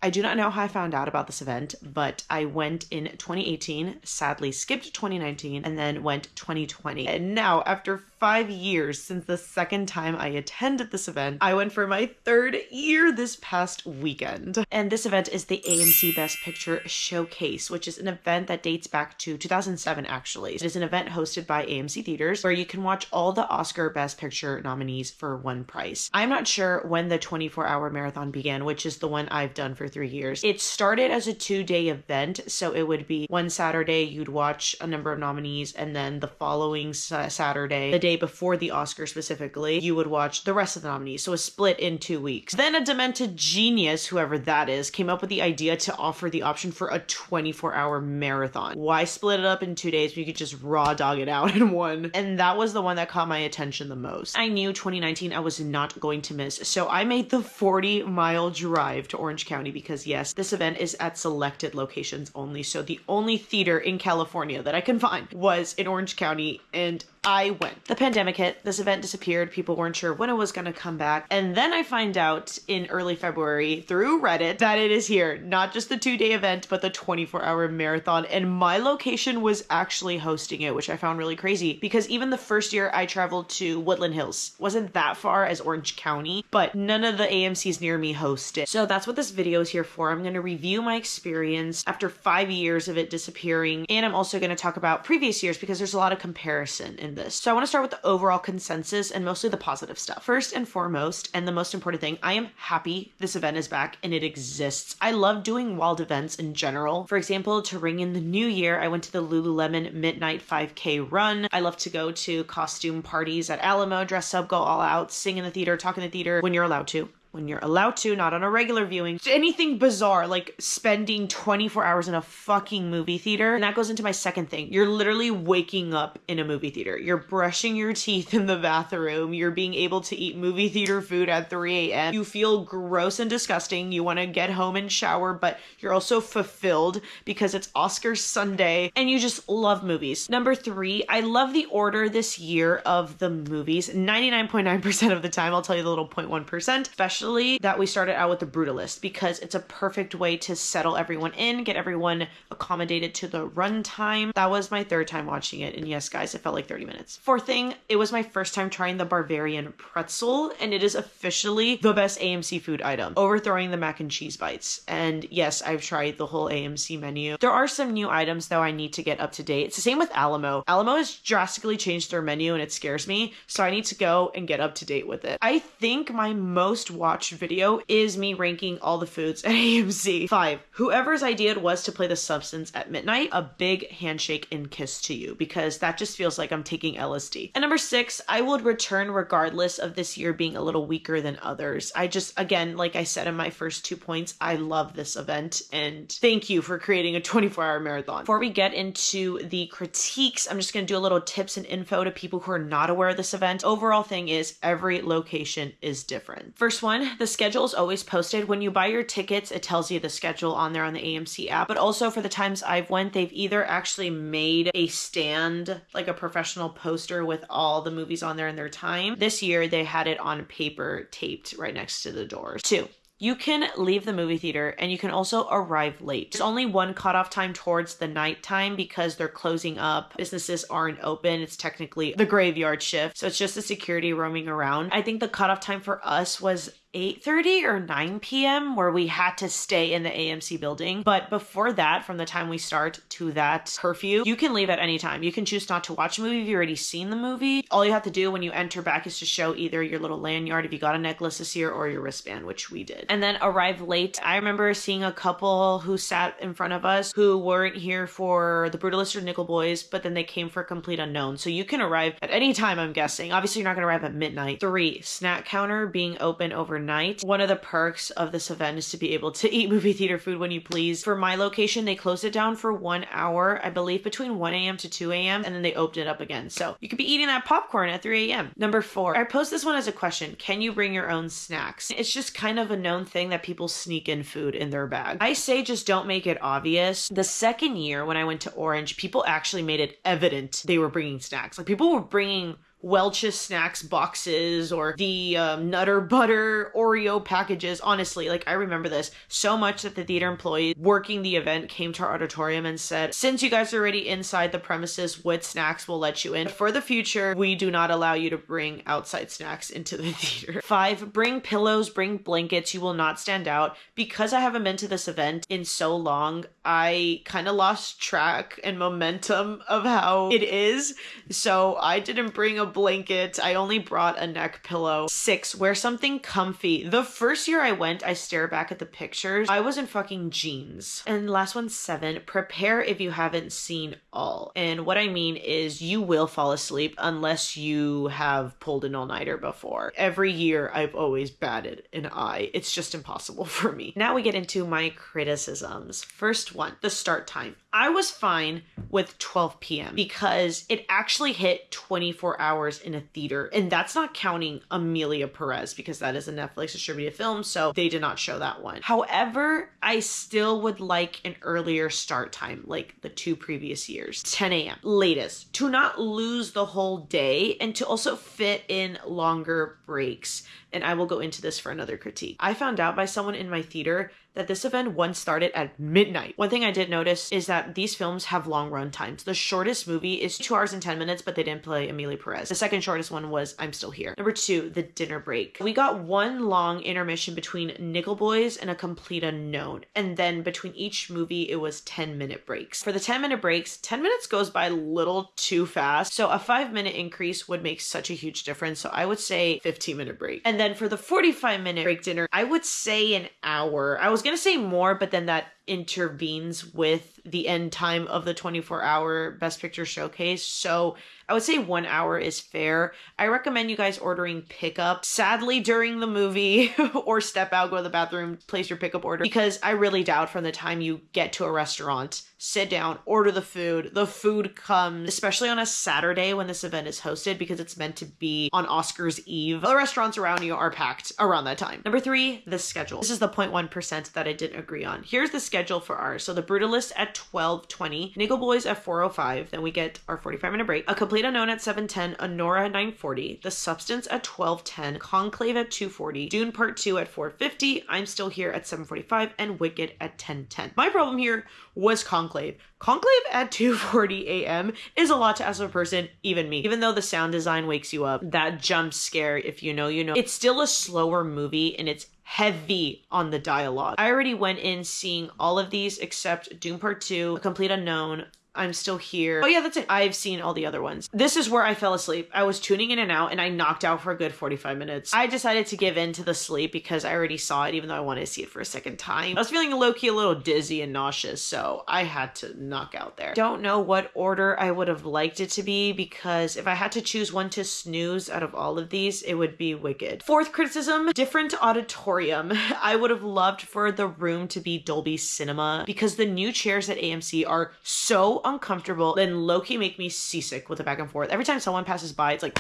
I do not know how I found out about this event, but I went in 2018, sadly skipped 2019, and then went 2020. And now, after 5 years since the second time I attended this event, I went for my third year this past weekend. And this event is the AMC Best Picture Showcase, which is an event that dates back to 2007, actually. It is an event hosted by AMC Theaters where you can watch all the Oscar Best Picture nominees for one price. I'm not sure when the 24-hour marathon began, which is the one I've done for 3 years. It started as a 2-day event, so it would be one Saturday you'd watch a number of nominees, and then the following Saturday, the day before the Oscar specifically, you would watch the rest of the nominees, so a split in 2 weeks. Then a demented genius, whoever that is, came up with the idea to offer the option for a 24-hour marathon. Why split it up in 2 days when you could just raw dog it out in one? And that was the one that caught my attention the most. I knew 2019 I was not going to miss, so I made the 40-mile drive to Orange County because yes, this event is at selected locations only. So the only theater in California that I can find was in Orange County, and I went. The pandemic hit, this event disappeared, people weren't sure when it was gonna come back, and then I find out in early February through Reddit that it is here. Not just the 2-day event, but the 24-hour marathon, and my location was actually hosting it, which I found really crazy because even the first year I traveled to Woodland Hills, wasn't that far as Orange County, but none of the AMCs near me hosted. So that's what this video is here for. I'm gonna review my experience after 5 years of it disappearing, and I'm also gonna talk about previous years because there's a lot of comparison in this. So I want to start with the overall consensus and mostly the positive stuff. First and foremost, and the most important thing, I am happy this event is back and it exists. I love doing wild events in general. For example, to ring in the new year, I went to the Lululemon Midnight 5K run. I love to go to costume parties at Alamo, dress up, go all out, sing in the theater, talk in the theater when you're allowed to. When you're allowed to, not on a regular viewing. Anything bizarre, like spending 24 hours in a fucking movie theater. And that goes into my second thing. You're literally waking up in a movie theater. You're brushing your teeth in the bathroom. You're being able to eat movie theater food at 3 a.m. You feel gross and disgusting. You want to get home and shower, but you're also fulfilled because it's Oscar Sunday and you just love movies. Number 3, I love the order this year of the movies. 99.9% of the time, I'll tell you the little 0.1%, especially that we started out with the Brutalist because it's a perfect way to settle everyone in, get everyone accommodated to the runtime. That was my 3rd time watching it, and yes guys, it felt like 30 minutes. 4th thing, it was my first time trying the Bavarian pretzel, and it is officially the best AMC food item, overthrowing the mac and cheese bites. And yes, I've tried the whole AMC menu. There are some new items though I need to get up to date. It's the same with Alamo. Alamo has drastically changed their menu and it scares me, so I need to go and get up to date with it. I think my most watched video is me ranking all the foods at AMC. 5, whoever's idea it was to play The Substance at midnight, a big handshake and kiss to you because that just feels like I'm taking LSD. And number 6, I would return regardless of this year being a little weaker than others. I just, again, like I said in my first 2 points, I love this event and thank you for creating a 24-hour marathon. Before we get into the critiques, I'm just gonna do a little tips and info to people who are not aware of this event. Overall thing is every location is different. First one, the schedule is always posted. When you buy your tickets, it tells you the schedule on there on the AMC app. But also for the times I've went, they've either actually made a stand, like a professional poster with all the movies on there in their time. This year, they had it on paper taped right next to the doors. 2, you can leave the movie theater and you can also arrive late. There's only one cutoff time towards the nighttime because they're closing up. Businesses aren't open. It's technically the graveyard shift. So it's just the security roaming around. I think the cutoff time for us was 8:30 or 9 p.m. where we had to stay in the AMC building. But before that, from the time we start to that curfew, you can leave at any time. You can choose not to watch a movie if you've already seen the movie. All you have to do when you enter back is to show either your little lanyard if you got a necklace this year or your wristband, which we did. And then arrive late. I remember seeing a couple who sat in front of us who weren't here for The Brutalist or Nickel Boys, but then they came for Complete Unknown. So you can arrive at any time, I'm guessing. Obviously, you're not going to arrive at midnight. 3, snack counter being open overnight. One of the perks of this event is to be able to eat movie theater food when you please. For my location, they closed it down for 1 hour, I believe between 1 a.m. to 2 a.m. and then they opened it up again. So you could be eating that popcorn at 3 a.m. Number 4, I posed this one as a question. Can you bring your own snacks? It's just kind of a known thing that people sneak in food in their bag. I say just don't make it obvious. The second year when I went to Orange, people actually made it evident they were bringing snacks. Like people were bringing Welch's snacks boxes or the Nutter Butter Oreo packages. Honestly, like I remember this so much that the theater employees working the event came to our auditorium and said, since you guys are already inside the premises with snacks, we'll let you in. For the future, we do not allow you to bring outside snacks into the theater. 5, bring pillows, bring blankets. You will not stand out. Because I haven't been to this event in so long, I kind of lost track and momentum of how it is. So I didn't bring a blanket. I only brought a neck pillow. 6, wear something comfy. The first year I went, I stare back at the pictures, I was in fucking jeans. And last one, 7, prepare if you haven't seen all. And what I mean is you will fall asleep unless you have pulled an all-nighter before. Every year I've always batted an eye. It's just impossible for me. Now we get into my criticisms. First one, the start time. I was fine with 12 p.m. because it actually hit 24 hours in a theater. And that's not counting Amelia Perez because that is a Netflix distributed film, so they did not show that one. However, I still would like an earlier start time, like the 2 previous years. 10 a.m. latest, to not lose the whole day and to also fit in longer breaks. And I will go into this for another critique. I found out by someone in my theater that this event once started at midnight. One thing I did notice is that these films have long run times. The shortest movie is 2 hours and 10 minutes, but they didn't play Amelia Perez. The second shortest one was I'm Still Here. Number 2, the dinner break. We got one long intermission between Nickel Boys and A Complete Unknown. And then between each movie, it was 10-minute breaks. For the 10-minute breaks, 10 minutes goes by a little too fast. So a 5-minute increase would make such a huge difference. So I would say 15-minute break. And then for the 45-minute break dinner, I would say an hour. I was gonna say more, but then that intervenes with the end time of the 24-hour Best Picture showcase. So I would say 1 hour is fair. I recommend you guys ordering pickup, sadly, during the movie or step out, go to the bathroom, place your pickup order, because I really doubt from the time you get to a restaurant, sit down, order the food comes, especially on a Saturday when this event is hosted, because it's meant to be on Oscars Eve. The restaurants around you are packed around that time. Number 3, the schedule. This is the 0.1% that I didn't agree on. Here's the schedule for ours. So the Brutalist at 12:20, Nickel Boys at 4:05, then we get our 45-minute break, A Complete Unknown at 7:10, Anora at 9:40, The Substance at 12:10, Conclave at 2:40, Dune Part 2 at 4:50, I'm Still Here at 7:45, and Wicked at 10:10. My problem here was Conclave. Conclave at 2:40 a.m. is a lot to ask of a person, even me. Even though the sound design wakes you up, that jump scare, if you know, you know. It's still a slower movie and it's heavy on the dialogue. I already went in seeing all of these except Dune Part 2, A Complete Unknown, I'm Still Here. Oh yeah, that's it. I've seen all the other ones. This is where I fell asleep. I was tuning in and out and I knocked out for a good 45 minutes. I decided to give in to the sleep because I already saw it, even though I wanted to see it for a second time. I was feeling low-key a little dizzy and nauseous, so I had to knock out there. Don't know what order I would have liked it to be, because if I had to choose one to snooze out of all of these, it would be Wicked. 4th criticism, different auditorium. I would have loved for the room to be Dolby Cinema, because the new chairs at AMC are so uncomfortable, then low-key make me seasick with the back and forth. Every time someone passes by, it's like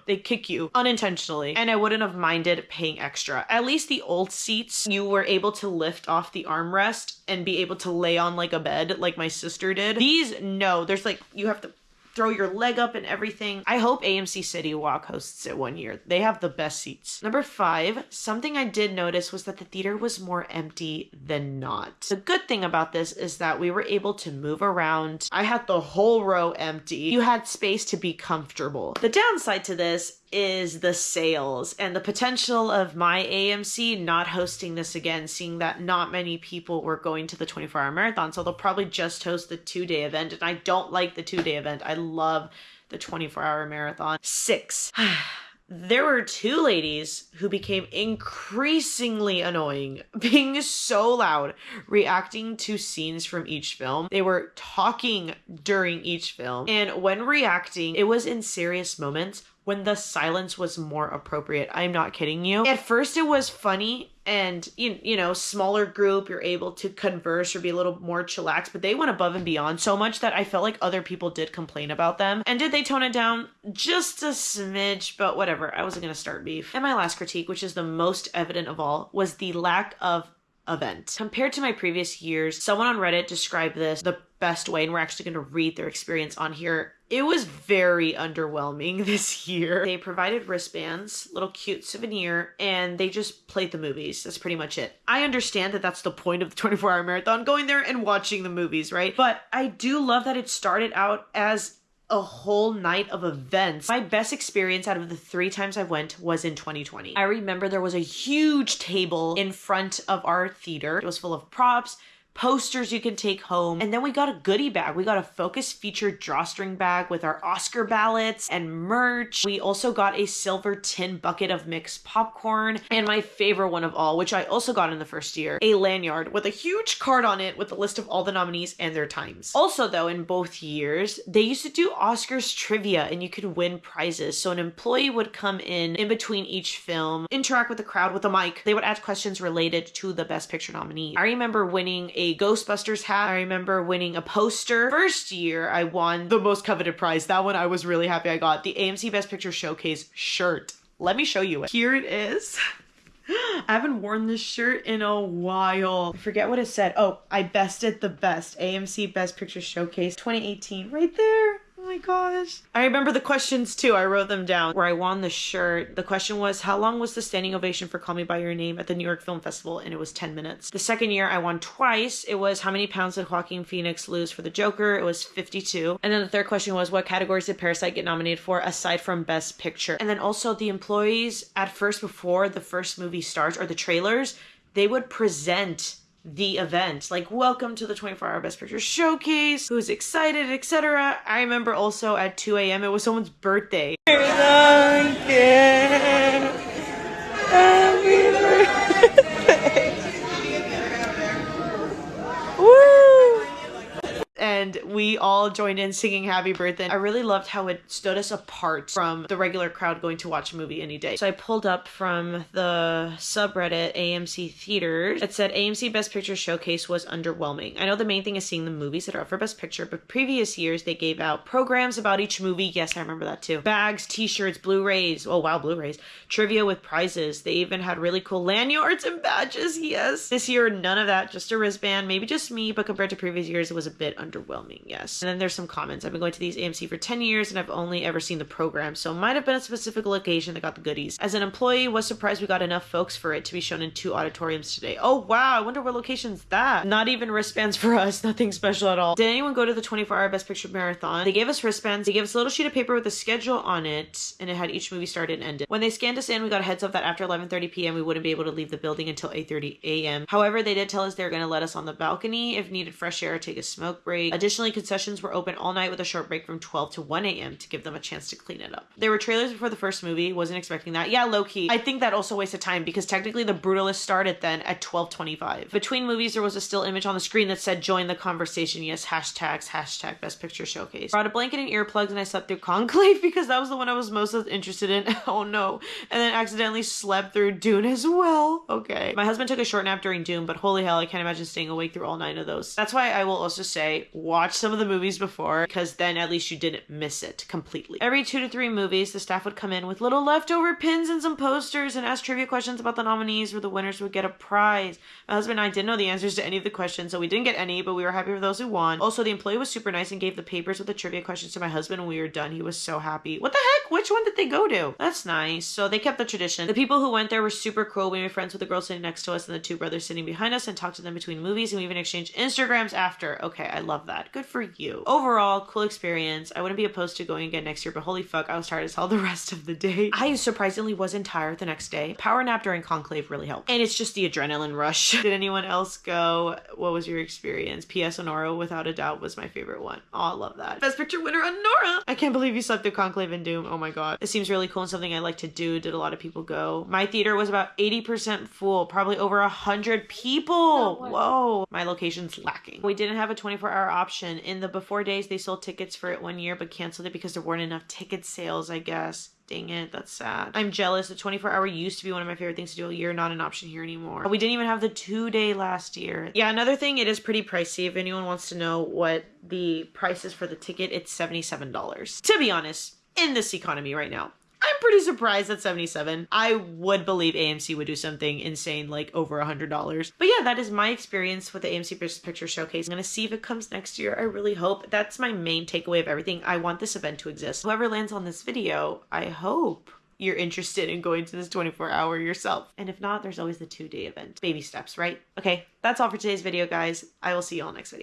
they kick you unintentionally, and I wouldn't have minded paying extra. At least the old seats, you were able to lift off the armrest and be able to lay on like a bed like my sister did. These, no, there's like, you have to throw your leg up and everything. I hope AMC City Walk hosts it one year. They have the best seats. Number 5, something I did notice was that the theater was more empty than not. The good thing about this is that we were able to move around. I had the whole row empty. You had space to be comfortable. The downside to this is the sales and the potential of my AMC not hosting this again, seeing that not many people were going to the 24-hour marathon, so they'll probably just host the 2-day event, and I don't like the 2-day event. I love the 24-hour marathon. 6. There were 2 ladies who became increasingly annoying, being so loud, reacting to scenes from each film. They were talking during each film, and when reacting, it was in serious moments when the silence was more appropriate. I'm not kidding you. At first it was funny and, you know, smaller group, you're able to converse or be a little more chillaxed, but they went above and beyond so much that I felt like other people did complain about them. And did they tone it down? Just a smidge, but whatever. I wasn't gonna start beef. And my last critique, which is the most evident of all, was the lack of event. Compared to my previous years, someone on Reddit described this the best way, and we're actually going to read their experience on here. It was very underwhelming this year. They provided wristbands, little cute souvenir, and they just played the movies. That's pretty much it. I understand that that's the point of the 24-hour marathon, going there and watching the movies, right? But I do love that it started out as a whole night of events. My best experience out of the 3 times I went was in 2020. I remember there was a huge table in front of our theater. It was full of props, posters you can take home. And then we got a goodie bag. We got a Focus featured drawstring bag with our Oscar ballots and merch. We also got a silver tin bucket of mixed popcorn. And my favorite one of all, which I also got in the first year, a lanyard with a huge card on it with a list of all the nominees and their times. Also though, in both years, they used to do Oscars trivia and you could win prizes. So an employee would come in between each film, interact with the crowd with a mic. They would ask questions related to the Best Picture nominee. I remember winning a Ghostbusters hat. I remember winning a poster. First year, I won the most coveted prize. That one I was really happy I got. The AMC Best Picture Showcase shirt. Let me show you it. Here it is. I haven't worn this shirt in a while. I forget what it said. Oh, I bested the best. AMC Best Picture Showcase 2018. Right there. Oh my gosh. I remember the questions too. I wrote them down where I won the shirt. The question was, how long was the standing ovation for Call Me By Your Name at the New York Film Festival? And it was 10 minutes. The second year I won twice. It was, how many pounds did Joaquin Phoenix lose for the Joker? It was 52. And then the third question was, what categories did Parasite get nominated for aside from Best Picture? And then also the employees at first, before the first movie starts or the trailers, they would present the event, like, welcome to the 24-hour Best Picture Showcase, who's excited, etc. I remember also at 2 a.m. it was someone's birthday. And we all joined in singing happy birthday. I really loved how it stood us apart from the regular crowd going to watch a movie any day. So I pulled up from the subreddit AMC Theaters. It said AMC Best Picture Showcase was underwhelming. I know the main thing is seeing the movies that are up for Best Picture, but previous years they gave out programs about each movie. Yes, I remember that too. Bags, t-shirts, Blu-rays. Oh wow, Blu-rays. Trivia with prizes. They even had really cool lanyards and badges. Yes. This year, none of that. Just a wristband. Maybe just me, but compared to previous years, it was a bit underwhelming. Yes. And then there's some comments. I've been going to these AMC for 10 years and I've only ever seen the program, so it might have been a specific location that got the goodies. As an employee, was surprised we got enough folks for it to be shown in 2 auditoriums today. Oh wow, I wonder what location's that. Not even wristbands for us. Nothing special at all. Did anyone go to the 24-hour Best Picture Marathon? They gave us wristbands. They gave us a little sheet of paper with a schedule on it, and it had each movie started and ended. When they scanned us in, we got a heads up that after 11:30 p.m. we wouldn't be able to leave the building until 8:30 a.m. However, they did tell us they were going to let us on the balcony if needed fresh air or take a smoke break. Additionally, concessions were open all night with a short break from 12 to 1 a.m. to give them a chance to clean it up. There were trailers before the first movie. Wasn't expecting that. Yeah, low-key. I think that also wasted time because technically The Brutalist started then at 12:25. Between movies, there was a still image on the screen that said, join the conversation. Yes, hashtags, hashtag Best Picture Showcase. Brought a blanket and earplugs and I slept through Conclave because that was the one I was most interested in. Oh no. And then accidentally slept through Dune as well. Okay. My husband took a short nap during Dune, but holy hell, I can't imagine staying awake through all 9 of those. That's why I will also say, watch some of the movies before, because then at least you didn't miss it completely. Every 2 to 3 movies, the staff would come in with little leftover pins and some posters and ask trivia questions about the nominees where the winners would get a prize. My husband and I didn't know the answers to any of the questions, so we didn't get any, but we were happy for those who won. Also, the employee was super nice and gave the papers with the trivia questions to my husband when we were done. He was so happy. What the heck? Which one did they go to? That's nice. So they kept the tradition. The people who went there were super cool. We made friends with the girl sitting next to us and the 2 brothers sitting behind us and talked to them between movies, and we even exchanged Instagrams after. Okay, I love that. Good for you. Overall, cool experience. I wouldn't be opposed to going again next year, but holy fuck, I was tired as hell the rest of the day. I surprisingly wasn't tired the next day. Power nap during Conclave really helped. And it's just the adrenaline rush. Did anyone else go? What was your experience? P.S. Honora, without a doubt, was my favorite one. Oh, I love that. Best Picture winner, Honora! I can't believe you slept through Conclave and Doom. Oh my god. It seems really cool and something I like to do. Did a lot of people go? My theater was about 80% full. Probably over 100 people. Whoa. My location's lacking. We didn't have a 24-hour option. In the before days, they sold tickets for it 1 year, but canceled it because there weren't enough ticket sales, I guess. Dang it, that's sad. I'm jealous. The 24-hour used to be one of my favorite things to do all year. Not an option here anymore. We didn't even have the 2-day last year. Yeah, another thing, it is pretty pricey. If anyone wants to know what the price is for the ticket, it's $77. To be honest, in this economy right now, I'm pretty surprised at 77. I would believe AMC would do something insane like over $100. But yeah, that is my experience with the AMC Best Picture Showcase. I'm gonna see if it comes next year. I really hope. That's my main takeaway of everything. I want this event to exist. Whoever lands on this video, I hope you're interested in going to this 24-hour yourself. And if not, there's always the 2-day event. Baby steps, right? Okay, that's all for today's video, guys. I will see you all next video.